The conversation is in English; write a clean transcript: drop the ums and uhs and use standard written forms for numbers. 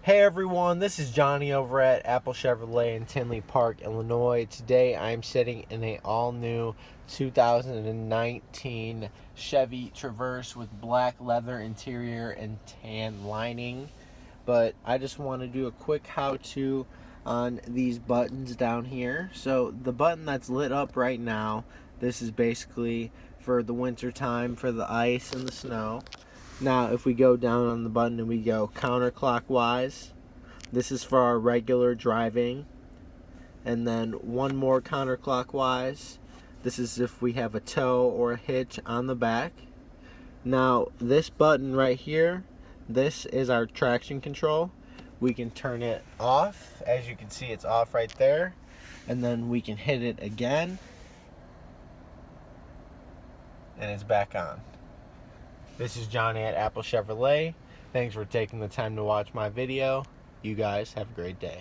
Hey everyone, this is Johnny over at Apple Chevrolet in Tinley Park, Illinois. Today I'm sitting in a all-new 2019 Chevy Traverse with black leather interior and tan lining. But I just want to do a quick how-to on these buttons down here. So the button that's lit up right now, this is basically for the winter time, for the ice and the snow. Now, if we go down on the button and we go counterclockwise, this is for our regular driving. And then one more counterclockwise. This is if we have a tow or a hitch on the back. Now, this button right here, this is our traction control. We can turn it off. As you can see, it's off right there. And then we can hit it again. And it's back on. This is Johnny at Apple Chevrolet. Thanks for taking the time to watch my video. You guys have a great day.